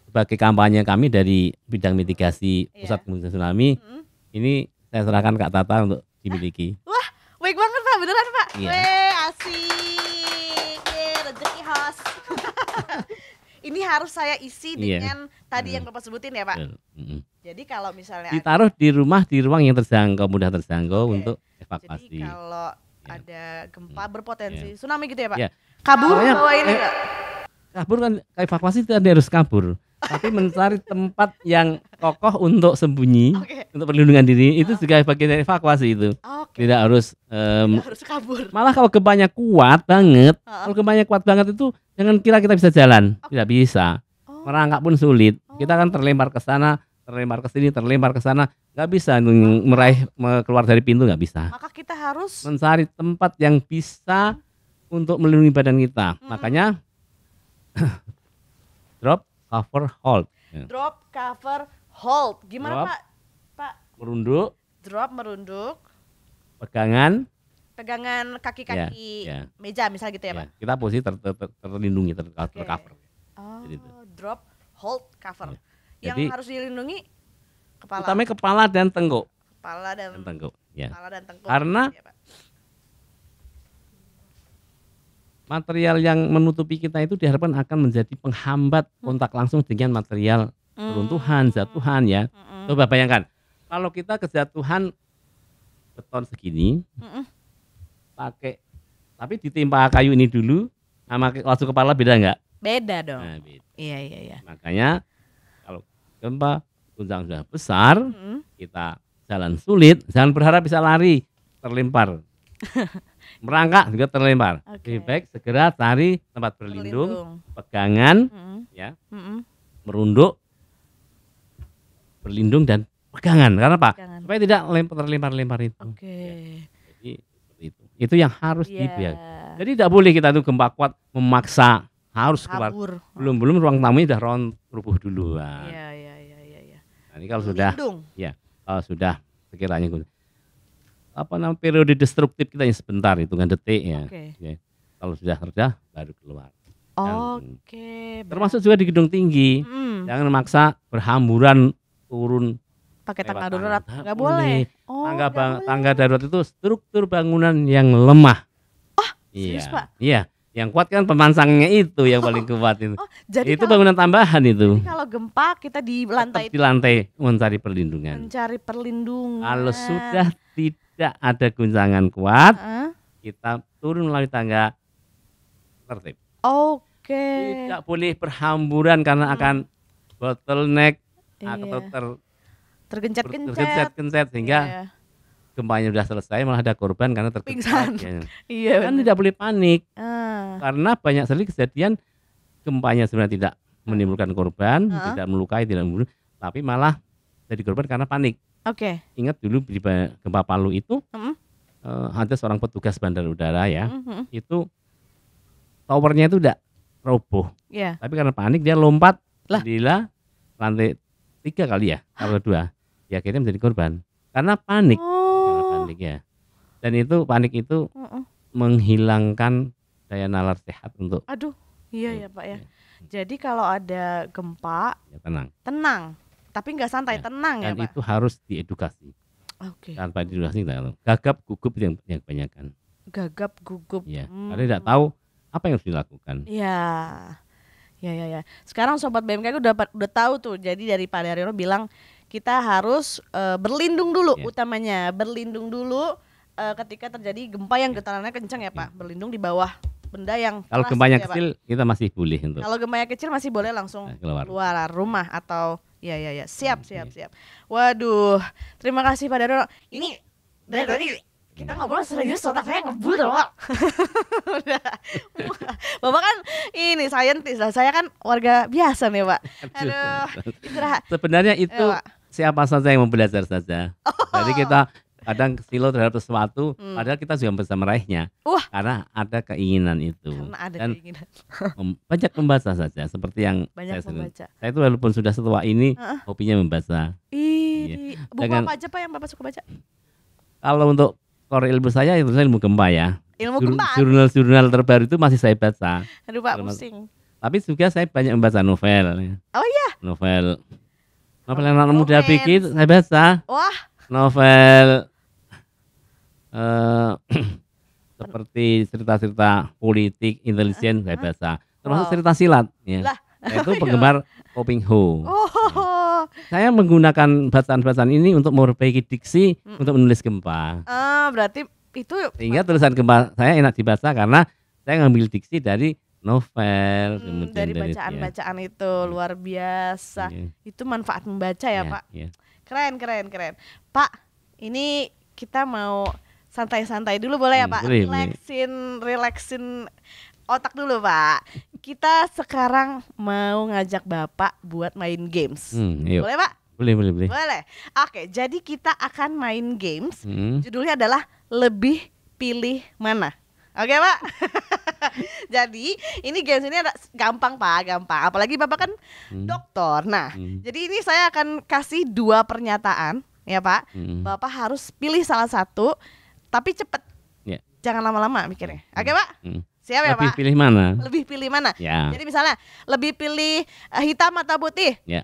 sebagai kampanye kami dari bidang mitigasi Iya. Pusat Pengendalian Tsunami, ini saya serahkan Kak Tata untuk dimiliki. Wah, baik banget Pak, beneran Pak. Iya. Weh, asik. Rezeki host. Ini harus saya isi Iya. dengan tadi yang Bapak sebutin ya Pak. Betul. Mm-mm. Jadi kalau misalnya Ditaruh di rumah di ruang yang terjangkau, mudah terjangkau Oke. untuk jadi evakuasi. kalau Ya. ada gempa Hmm. berpotensi Ya. tsunami gitu ya Pak. Ya. Kabur Soalnya, bawa ini enggak? Kabur kan evakuasi itu harus kabur, tapi mencari tempat yang kokoh untuk sembunyi, Oke. untuk perlindungan diri itu juga bagian dari evakuasi itu. Oke. Tidak harus Harus kabur. malah kalau gempanya kuat banget, Heeh. kalau gempanya kuat banget itu jangan kira kita bisa jalan, tidak bisa. Oh. Merangkak pun sulit. Kita kan terlempar ke sana, terlempar ke sini, terlempar ke sana, nggak bisa keluar dari pintu, nggak bisa. Maka kita harus Mencari tempat yang bisa untuk melindungi badan kita. Makanya drop, cover, hold. Ya. drop, cover, hold. Gimana Drop. Pak? Pak, Merunduk, drop merunduk, pegangan, pegangan kaki-kaki Ya, ya. meja misalnya gitu ya, ya, Pak. kita posisi terlindungi, Oke. tercover. Oh, Jadi itu. drop, hold, cover. Ya. Yang Jadi, harus dilindungi kepala, utamanya kepala dan tengguk. kepala dan Ya. kepala dan tengkuk. Karena Ya, Pak. material yang menutupi kita itu diharapkan akan menjadi penghambat kontak langsung dengan material runtuhan, jatuhan ya. Coba bayangkan, kalau kita kejatuhan beton segini, pakai, tapi ditimpa kayu ini dulu, sama langsung kepala beda nggak? Beda dong. Nah, beda. Iya. Makanya kalau gempa guncangan sudah besar, Mm. kita jalan sulit, jangan berharap bisa lari, terlempar. merangkak juga terlempar. Oke. Lebih baik segera cari tempat berlindung, pegangan, ya, merunduk, berlindung dan pegangan. Karena apa? Pegangan. Supaya tidak terlempar-lempar itu. Oke. Jadi seperti itu. Itu yang harus Iya. dibiarkan. Jadi tidak boleh kita tuh gempa kuat memaksa harus keluar. Kabur. Belum ruang tamunya udah rubuh duluan. Iya. Nah, ini kalau sudah Lindung. kalau sudah sekiranya periode destruktif kita yang sebentar hitungan detik ya. Oke. Ya. Kalau sudah reda baru keluar. Oke. Termasuk juga di gedung tinggi. Jangan maksa berhamburan turun Pakai tangga lewat darurat tangga. nggak boleh. Oh, tangga nggak boleh. tangga darurat itu struktur bangunan yang lemah. serius, Iya. Pak? Iya. Yang kuat kan pemansangnya itu yang paling kuat itu. Oh, jadi Itu kalau, bangunan tambahan itu. jadi kalau gempa kita di lantai Tetap di lantai mencari perlindungan. mencari perlindungan. Kalau sudah tidak ada guncangan kuat, Heeh. kita turun melalui tangga tertib. Oke. Tidak boleh berhamburan karena akan bottleneck Iya. atau Tergencet-gencet. tergencet-gencet sehingga Iya. gempanya sudah selesai malah ada korban karena Pingsan. tergencet. Iya. Kan bener. tidak boleh panik Ah. karena banyak sekali kejadian gempanya sebenarnya tidak menimbulkan korban, tidak melukai, tidak membunuh, tapi malah jadi korban karena panik. Oke. Ingat dulu di gempa Palu itu ada seorang petugas bandar udara ya, itu towernya itu udah roboh, Iya. tapi karena panik dia lompat Lah. di lantai 3 kali ya, kalau 2, ya akhirnya menjadi korban karena panik, karena Oh. panik ya. Dan itu panik itu Heeh. menghilangkan daya nalar sehat untuk Aduh. Iya ya Pak ya. Jadi kalau ada gempa ya, tenang. tenang, tapi nggak santai, Ya. tenang ya Dan Pak. itu harus diedukasi. Oke. Tanpa diedukasi tidak tahu. Gagap gugup yang kebanyakan. Gagap gugup. Ya, karena tidak tahu apa yang harus dilakukan. Iya. Ya. Sekarang sobat BMKG udah tahu tuh. Jadi dari Pak Daryono bilang kita harus berlindung dulu, Ya. utamanya berlindung dulu ketika terjadi gempa yang getarannya kencang ya Pak. Berlindung di bawah benda yang Kalau keras gempanya gitu ya, Pak. kecil kita masih boleh untuk Kalau gempanya kecil masih boleh langsung keluar. keluar rumah atau ya. Siap. Waduh, terima kasih Pak Daryono. Ini dari tadi kita ngobrol serius, otak saya ngebul loh Pak. Udah. Bapak kan ini saintis lah, saya kan warga biasa nih Pak. Aduh, istirahat. Sebenarnya itu Ayo, Pak. siapa saja yang mau belajar saja. Jadi kita kadang silo terhadap sesuatu, padahal kita juga bisa meraihnya. Wah. Karena ada keinginan itu. Karena ada Dan keinginan. banyak membaca saja seperti yang Banyak saya sering. membaca. Saya itu walaupun sudah setua ini hobinya membaca. Ih, buku Dengan- apa aja Pak yang Bapak suka baca? Kalau untuk core ilmu saya itu ilmu gempa ya. Ilmu gempa. Jurnal-jurnal terbaru itu masih saya baca. Aduh Pak, Kalau- pusing. Tapi juga saya banyak membaca novel. Oh iya. Novel yang anak muda Romance. bikin saya baca. Wah, Novel seperti cerita-cerita politik, intelijen saya baca. Termasuk Wow. cerita silat. Ya. Lah. Saya itu penggemar Koping Ho. oh. Saya menggunakan bacaan-bacaan ini untuk memperbaiki diksi untuk menulis gempa. Berarti itu Sehingga tulisan gempa saya enak dibaca karena saya ngambil diksi dari novel, kemudian dari ya. bacaan-bacaan itu luar biasa. Iya. Itu manfaat membaca ya, Iya, Pak. iya. Keren. Pak, ini kita mau santai-santai dulu boleh ya, Pak? Boleh, boleh. Relaxin otak dulu, Pak. Kita sekarang mau ngajak Bapak buat main games. Yuk. Boleh, Pak? Boleh. Boleh. Oke, jadi kita akan main games. Hmm. Judulnya adalah lebih pilih mana. Oke Pak. Jadi ini games ini ada gampang Pak, gampang. Apalagi Bapak kan dokter. Nah, jadi ini saya akan kasih 2 pernyataan ya Pak. Bapak harus pilih salah satu, tapi cepet. Ya. Jangan lama-lama mikirnya. Oke Pak? Siap ya Lebih Pak? pilih mana? Lebih pilih mana? Ya. Jadi misalnya lebih pilih hitam atau putih? Ya.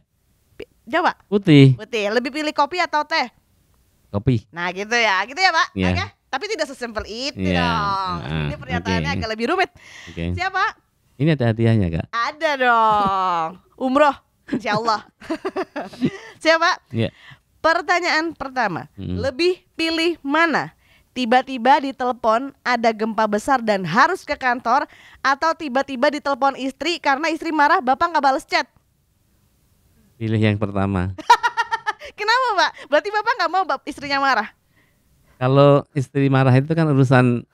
Jawab Pak. Putih, Putih. Lebih pilih kopi atau teh? kopi. Nah gitu ya Pak. Iya. Oke. Tapi tidak sesimpel itu Iya. dong. Ini pernyataannya oke. agak lebih rumit. Oke. Siapa? Ini ada hadiahnya, Kak. Ada dong. Umroh, insya Allah. Siapa? Iya. Pertanyaan pertama. Lebih pilih mana? Tiba-tiba ditelepon ada gempa besar dan harus ke kantor, atau tiba-tiba ditelepon istri karena istri marah bapak nggak bales chat? Pilih yang pertama. Kenapa Pak? Berarti bapak nggak mau istrinya marah? Kalau istri marah itu kan urusan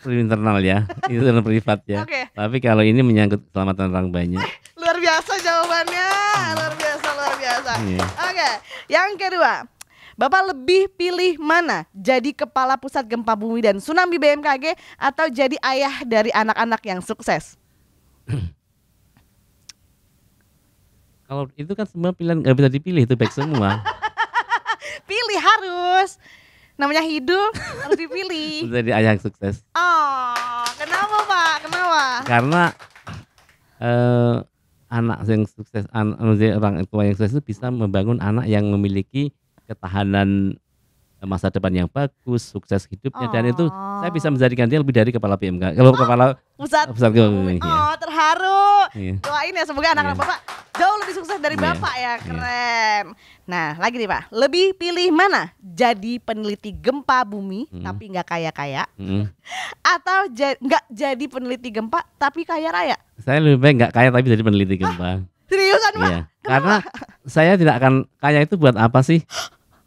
internal ya, itu privat ya. Oke. Tapi kalau ini menyangkut keselamatan orang banyak. Luar biasa jawabannya. Luar biasa, luar biasa. Iya. Oke, yang kedua. Bapak lebih pilih mana? Jadi kepala pusat gempa bumi dan tsunami BMKG atau jadi ayah dari anak-anak yang sukses? Kalau itu kan semua pilihan nggak bisa dipilih, itu baik semua. Pilih harus. Namanya hidup harus dipilih. Jadi ayah yang sukses. Oh, kenapa Pak? Kenapa? Karena anak yang sukses, orang tua yang sukses itu bisa membangun anak yang memiliki ketahanan masa depan yang bagus, sukses hidupnya, dan itu saya bisa menjadikan dia lebih dari kepala PMK. Kalau kepala Pusat gempa bumi, ya. Oh, terharu. Iya. Doain ya semoga anak-anak Iya. Bapak jauh lebih sukses dari Iya. Bapak ya. Keren. Nah, lagi nih Pak. Lebih pilih mana? Jadi peneliti gempa bumi tapi nggak kaya-kaya, atau nggak jadi peneliti gempa tapi kaya raya? Saya lebih baik nggak kaya tapi jadi peneliti gempa. Seriusan Pak? Iya. Karena saya tidak akan kaya itu buat apa sih?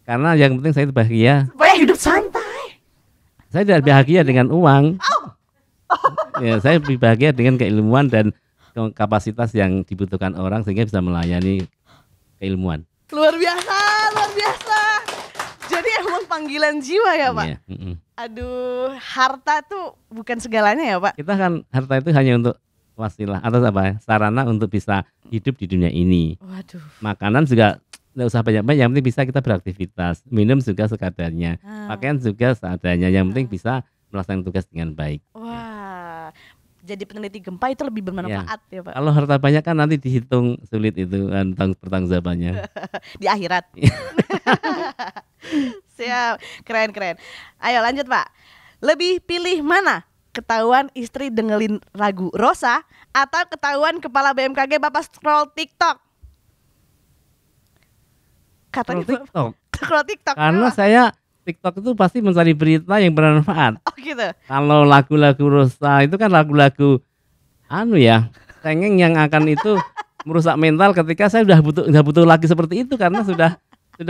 Karena yang penting saya itu bahagia. Supaya hidup santai. Saya tidak bahagia dengan uang. Ya, saya lebih bahagia dengan keilmuan dan kapasitas yang dibutuhkan orang sehingga bisa melayani keilmuan. Luar biasa, luar biasa. Jadi emang panggilan jiwa ya Pak? Iya, Aduh, harta tuh bukan segalanya ya Pak? Kita kan harta itu hanya untuk wasilah atau apa? Sarana untuk bisa hidup di dunia ini. Waduh. Makanan juga nggak usah banyak-banyak, yang penting bisa kita beraktivitas. Minum juga sekadarnya. Pakaian juga seadanya. Yang penting bisa melaksanakan tugas dengan baik. Wah, jadi peneliti gempa itu lebih bermanfaat ya Pak? Kalau harta banyak kan nanti dihitung sulit itu kan pertanggungjawabannya. Di akhirat. Siap, keren. Ayo lanjut Pak. Lebih pilih mana? Ketahuan istri dengerin lagu Rosa atau ketahuan kepala BMKG Bapak scroll TikTok? Katanya TikTok. scroll TikTok. Karena kenapa? saya TikTok itu pasti mencari berita yang bermanfaat. Oh gitu. Kalau lagu-lagu Rosa itu kan lagu-lagu cengeng yang akan itu merusak mental ketika saya udah butuh lagi seperti itu karena sudah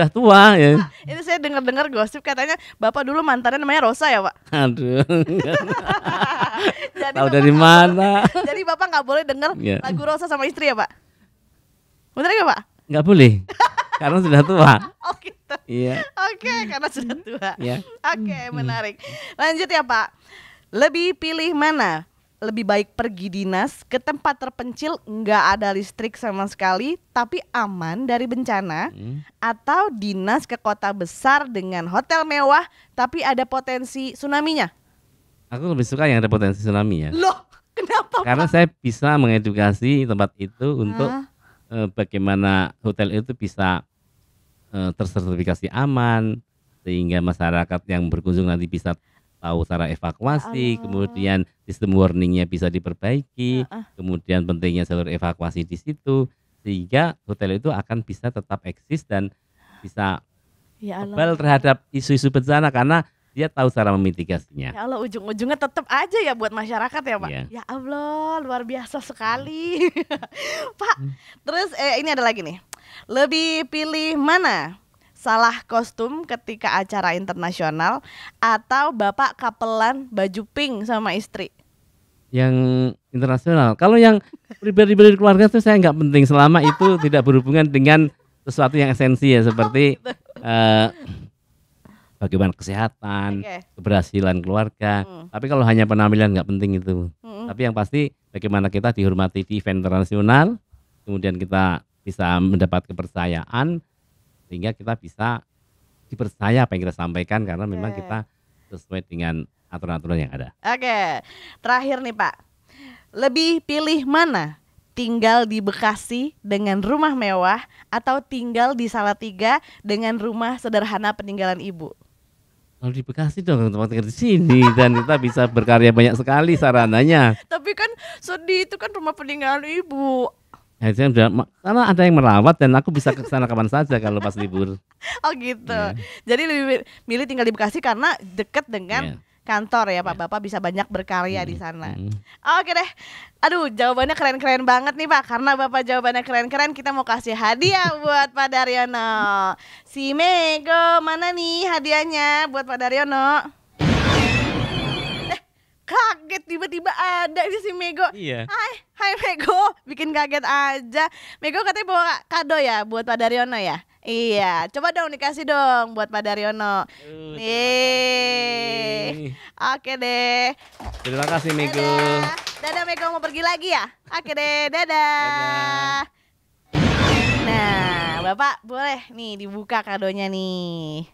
tua ya. Ini saya dengar gosip katanya Bapak dulu mantannya namanya Rosa ya Pak? Aduh. Jadi Tahu Bapak dari nggak mana? boleh- Jadi Bapak nggak boleh dengar Iya. lagu Rosa sama istri ya Pak? Bener nggak Pak? Nggak boleh. Karena sudah tua. Oh gitu. Iya. Oke, karena sudah tua. Iya. Oke, menarik. Lanjut ya Pak. Lebih pilih mana? Lebih baik pergi dinas ke tempat terpencil nggak ada listrik sama sekali tapi aman dari bencana, atau dinas ke kota besar dengan hotel mewah tapi ada potensi tsunami-nya? Aku lebih suka yang ada potensi tsunami ya. Loh, kenapa Karena Pak? saya bisa mengedukasi tempat itu untuk Hah? bagaimana hotel itu bisa tersertifikasi aman sehingga masyarakat yang berkunjung nanti bisa tahu cara evakuasi, kemudian sistem warningnya bisa diperbaiki, kemudian pentingnya jalur evakuasi di situ sehingga hotel itu akan bisa tetap eksis dan bisa Ya kebal Allah. terhadap isu-isu bencana karena dia tahu cara memitigasinya. Ya Allah, ujung-ujungnya tetap aja ya buat masyarakat ya Pak. Iya. Ya Allah, luar biasa sekali. Pak, terus ini ada lagi nih. Lebih pilih mana? Salah kostum ketika acara internasional atau Bapak kapelan baju pink sama istri? Yang internasional. Kalau yang pribadi-pribadi keluarga itu saya nggak penting selama itu tidak berhubungan dengan sesuatu yang esensi ya seperti bagaimana kesehatan, Oke. keberhasilan keluarga. Tapi kalau hanya penampilan nggak penting itu. Tapi yang pasti bagaimana kita dihormati di event internasional, kemudian kita bisa mendapat kepercayaan sehingga kita bisa dipercaya apa yang kita sampaikan karena memang Oke. kita sesuai dengan aturan-aturan yang ada. Oke, terakhir nih Pak. Lebih pilih mana? Tinggal di Bekasi dengan rumah mewah atau tinggal di Salatiga dengan rumah sederhana peninggalan ibu? Kalau di Bekasi dong tempat tinggal di sini dan kita bisa berkarya banyak sekali sarananya. Tapi kan sedih, itu kan rumah peninggalan ibu. Ya, saya karena ada yang merawat dan aku bisa ke sana kapan saja kalau pas libur. Oh gitu. Iya. Jadi lebih milih tinggal di Bekasi karena deket dengan Iya. kantor ya Pak. Bapak bisa banyak berkarya di sana. Mm. Oke deh. Aduh, jawabannya keren-keren banget nih Pak. Karena Bapak jawabannya keren-keren, kita mau kasih hadiah buat Pak Daryono. Si Mego, mana nih hadiahnya buat Pak Daryono? Kaget tiba-tiba ada di si Mego. Iya. Hai Mego, bikin kaget aja. Mego katanya bawa kado ya buat Pak Daryono ya. Iya, coba dong dikasih dong buat Pak Daryono. Nih, oke deh. Terima kasih Mego. Dadah Mego, mau pergi lagi ya? Oke deh, dadah. Nah, Bapak boleh nih dibuka kadonya nih.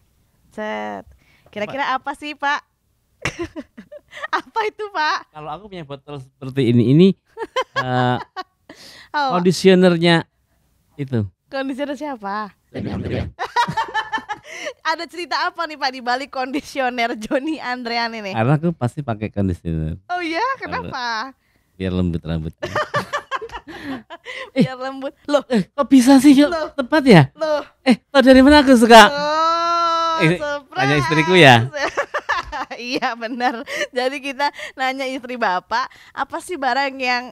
Set. Kira-kira apa sih Pak? Apa itu Pak? Kalau aku punya botol seperti ini Oh, conditionernya itu. kondisioner siapa? Ada cerita apa nih Pak di balik kondisioner Joni Andrean ini? Karena aku pasti pakai conditioner Oh iya, kenapa? biar lembut rambutnya. Biar lembut. Loh, Kok bisa sih yuk? Loh. Tepat ya? loh. Tau dari mana aku suka? Oh, surprise. Tanya istriku ya. Iya benar. Jadi kita nanya istri Bapak, apa sih barang yang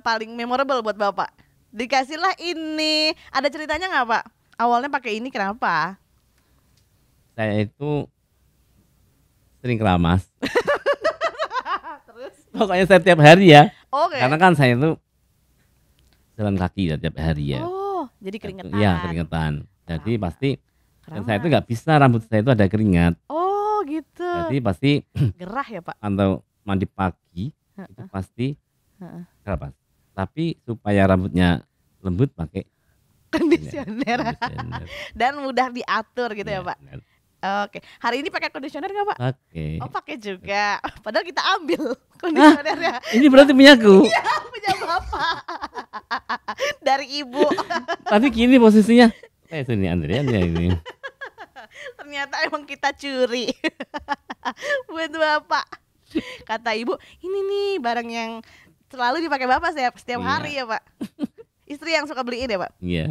paling memorable buat Bapak? Dikasihlah ini. Ada ceritanya nggak Pak? Awalnya pakai ini kenapa? Saya itu sering keramas. Terus? Pokoknya saya tiap hari ya. Oke. Karena kan saya itu jalan kaki ya tiap hari ya. Oh, jadi keringetan. Iya keringetan. Jadi pasti dan saya itu Keramas. nggak bisa rambut saya itu ada keringat. Oh, gitu. Jadi pasti Gerah ya Pak? atau mandi pagi itu pasti Heeh. keramas. Tapi supaya rambutnya lembut pakai Kondisioner. conditioner. Dan mudah diatur gitu ya Iya, Pak? benar. Oke. Hari ini pakai kondisioner nggak Pak? Pakai. Oh pakai juga. Padahal kita ambil kondisionernya. Ini berarti punyaku. Punya Bapak. Dari ibu. Tapi gini posisinya. Kayak sini Andrean ya ini. Ternyata emang kita curi. Buat Bapak. Kata ibu, ini nih barang yang selalu dipakai Bapak setiap Iya. hari ya Pak. Istri yang suka beliin ya Pak. Iya.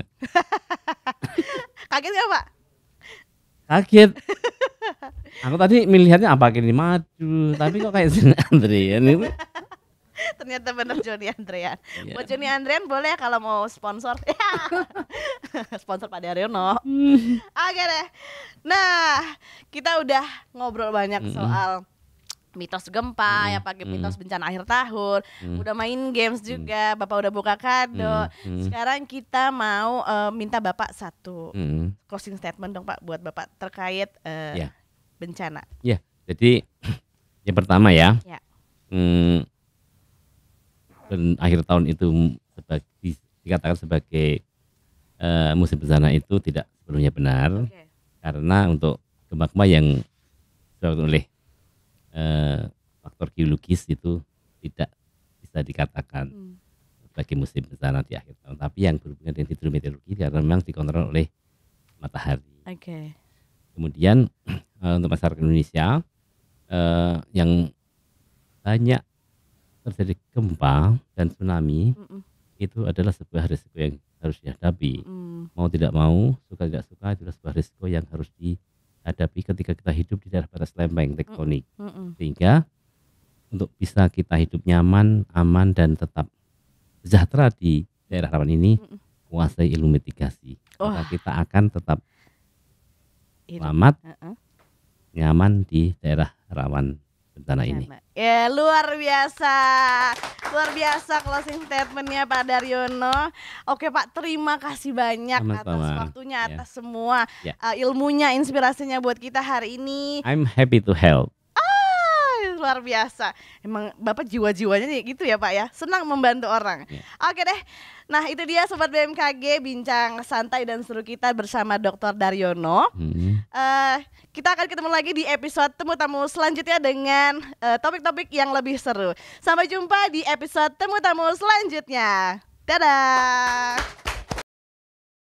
Kaget gak Pak? Kaget. Aku tadi melihatnya apa ini madu, tapi kok kayak sini Andrean itu. Ternyata bener Joni Andrean. Iya. Buat Joni Andrean boleh kalau mau sponsor. Sponsor Pak Daryono. Oke deh. Nah, kita udah ngobrol banyak soal mitos gempa, ya pakai mitos bencana akhir tahun. Udah main games juga, Bapak udah buka kado. Sekarang kita mau minta Bapak satu closing statement dong Pak buat Bapak terkait Ya. bencana. Ya, jadi yang pertama ya. Ya. Akhir tahun itu dikatakan sebagai musim bencana itu tidak sepenuhnya benar. Oke. Karena untuk gempa-gempa yang disebabkan oleh faktor geologis itu tidak bisa dikatakan sebagai musim bencana di akhir tahun. Tapi yang berhubungan dengan hidrometeorologi karena memang dikontrol oleh matahari. Oke. Kemudian untuk masyarakat Indonesia yang banyak terjadi gempa dan tsunami itu adalah sebuah risiko yang harus dihadapi. Mau tidak mau, suka tidak suka, itu adalah sebuah risiko yang harus dihadapi ketika kita hidup di daerah batas lempeng tektonik. Sehingga untuk bisa kita hidup nyaman, aman dan tetap sejahtera di daerah rawan ini, kuasai ilmu mitigasi. Maka kita akan tetap selamat, nyaman di daerah rawan bencana ini. Ya luar biasa closing statementnya Pak Daryono. Oke Pak, terima kasih banyak atas Sama-sama. waktunya, Ya. atas semua Ya. ilmunya, inspirasinya buat kita hari ini. I'm happy to help. Luar biasa. Emang Bapak jiwa-jiwanya gitu ya Pak ya, senang membantu orang. Ya. Oke deh. Nah itu dia Sobat BMKG, bincang santai dan seru kita bersama Dr. Daryono. Kita akan ketemu lagi di episode Temu Tamu selanjutnya dengan topik-topik yang lebih seru. Sampai jumpa di episode Temu Tamu selanjutnya. Dadah.